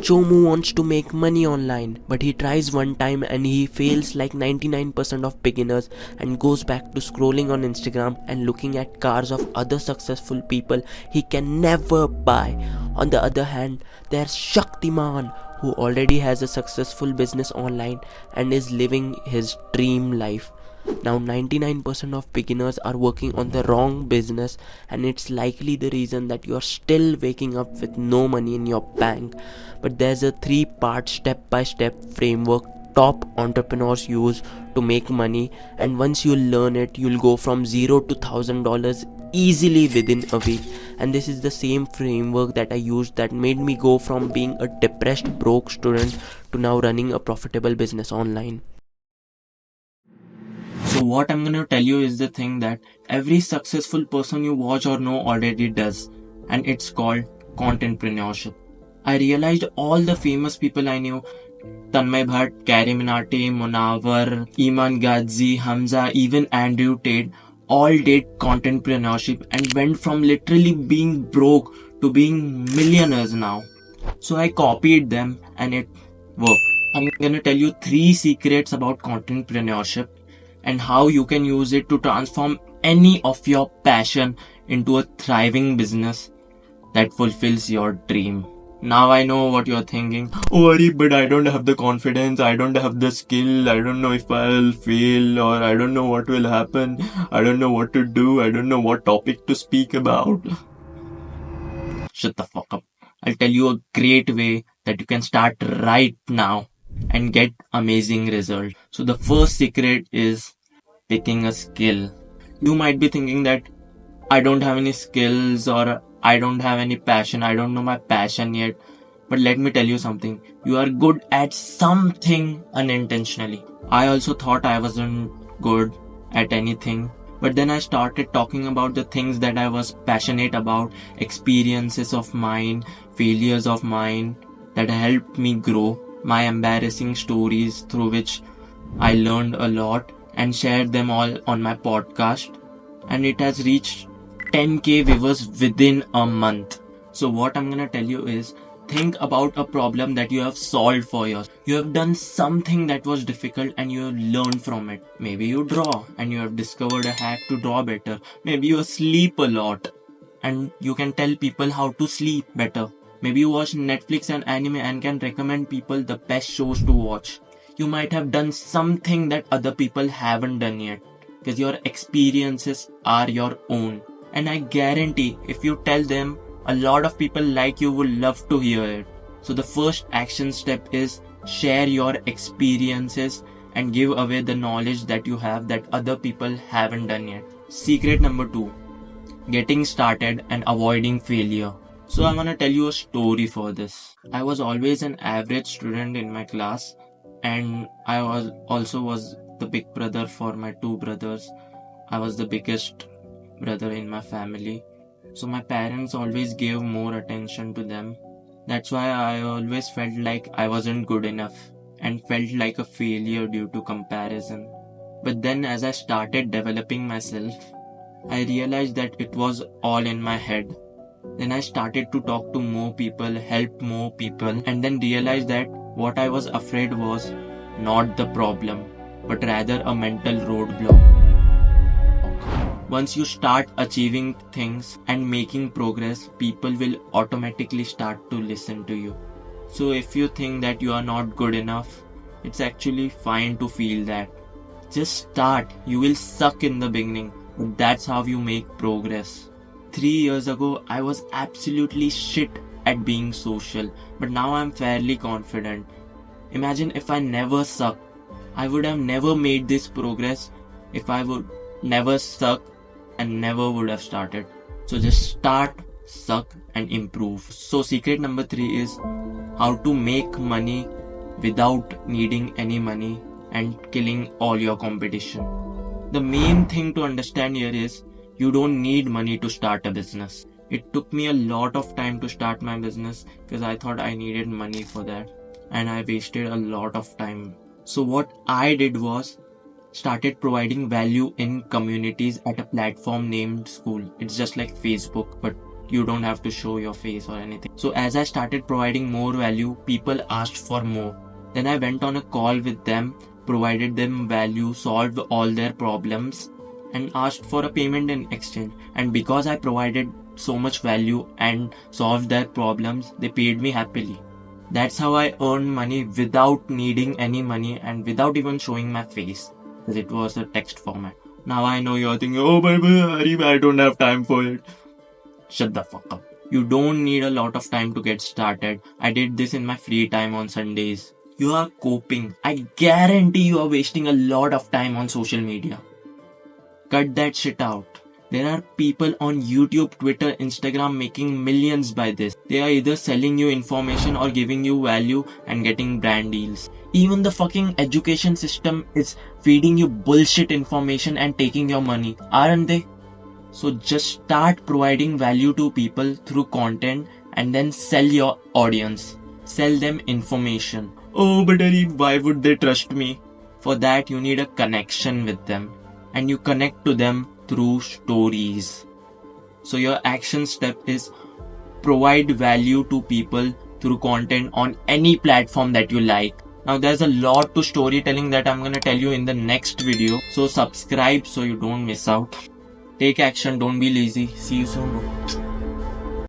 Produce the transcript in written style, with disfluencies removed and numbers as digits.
Chomu wants to make money online, but he tries one time and he fails like 99% of beginners and goes back to scrolling on Instagram and looking at cars of other successful people he can never buy. On the other hand, there's Shaktiman, who already has a successful business online and is living his dream life. Now 99% of beginners are working on the wrong business, and it's likely the reason that you are still waking up with no money in your bank. But there's a 3-part step-by-step framework top entrepreneurs use to make money, and once you learn it, you'll go from $0 to $1,000 easily within a week. And this is the same framework that I used that made me go from being a depressed broke student to now running a profitable business online. So what I'm going to tell you is the thing that every successful person you watch or know already does, and it's called Contentpreneurship. I realized all the famous people I knew, Tanmay Bhatt, Carrie Minati, Munawar, Iman Ghazi, Hamza, even Andrew Tate, all did Contentpreneurship and went from literally being broke to being millionaires now. So I copied them and it worked. I'm going to tell you 3 secrets about Contentpreneurship and how you can use it to transform any of your passion into a thriving business that fulfills your dream. Now I know what you're thinking. Oh, Ari, but I don't have the confidence, I don't have the skill, I don't know if I'll fail, or I don't know what will happen, I don't know what to do, I don't know what topic to speak about. Shut the fuck up. I'll tell you a great way that you can start right now and get amazing results. So the first secret is picking a skill. You might be thinking that I don't have any skills or I don't have any passion, I don't know my passion yet. But let me tell you something, you are good at something unintentionally. I also thought I wasn't good at anything. But then I started talking about the things that I was passionate about, experiences of mine, failures of mine that helped me grow, my embarrassing stories through which I learned a lot and shared them all on my podcast. And it has reached 10k viewers within a month. So what I'm gonna tell you is, think about a problem that you have solved for yourself. You have done something that was difficult and you have learned from it. Maybe you draw and you have discovered a hack to draw better. Maybe you sleep a lot and you can tell people how to sleep better. Maybe you watch Netflix and anime and can recommend people the best shows to watch. You might have done something that other people haven't done yet, because your experiences are your own. And I guarantee if you tell them, a lot of people like you will love to hear it. So the first action step is share your experiences and give away the knowledge that you have that other people haven't done yet. Secret number 2, getting started and avoiding failure. So I'm gonna tell you a story for this. I was always an average student in my class, and I was the big brother for my 2 brothers. I was the biggest brother in my family. So my parents always gave more attention to them. That's why I always felt like I wasn't good enough and felt like a failure due to comparison. But then as I started developing myself, I realized that it was all in my head. Then I started to talk to more people, help more people, and then realized that what I was afraid was not the problem, but rather a mental roadblock. Once you start achieving things and making progress, people will automatically start to listen to you. So if you think that you are not good enough, it's actually fine to feel that. Just start. You will suck in the beginning, but that's how you make progress. 3 years ago, I was absolutely shit at being social, but now I'm fairly confident. Imagine if I never sucked. I would have never made this progress if I would never suck and never would have started. So just start, suck and improve. So secret number 3 is how to make money without needing any money and killing all your competition. The main thing to understand here is you don't need money to start a business. It took me a lot of time to start my business because I thought I needed money for that, and I wasted a lot of time. So what I did was started providing value in communities at a platform named School. It's just like Facebook, but You don't have to show your face or anything. So as I started providing more value, people asked for more. Then I went on a call with them, provided them value, solved all their problems, and asked for a payment in exchange. And because I provided so much value and solved their problems, they paid me happily. That's how I earned money without needing any money and without even showing my face, because it was a text format. Now I know you're thinking, oh, but Harry, I don't have time for it. Shut the fuck up. You don't need a lot of time to get started. I did this in my free time on Sundays. You are coping. I guarantee you are wasting a lot of time on social media. Cut that shit out. There are people on YouTube, Twitter, Instagram making millions by this. They are either selling you information or giving you value and getting brand deals. Even the fucking education system is feeding you bullshit information and taking your money, aren't they? So just start providing value to people through content and then sell your audience. Sell them information. Oh, but Arif, why would they trust me? For that, you need a connection with them. And you connect to them through stories. So your action step is provide value to people through content on any platform that you like. Now there's a lot to storytelling that I'm gonna tell you in the next video. So subscribe so you don't miss out. Take action, don't be lazy. See you soon.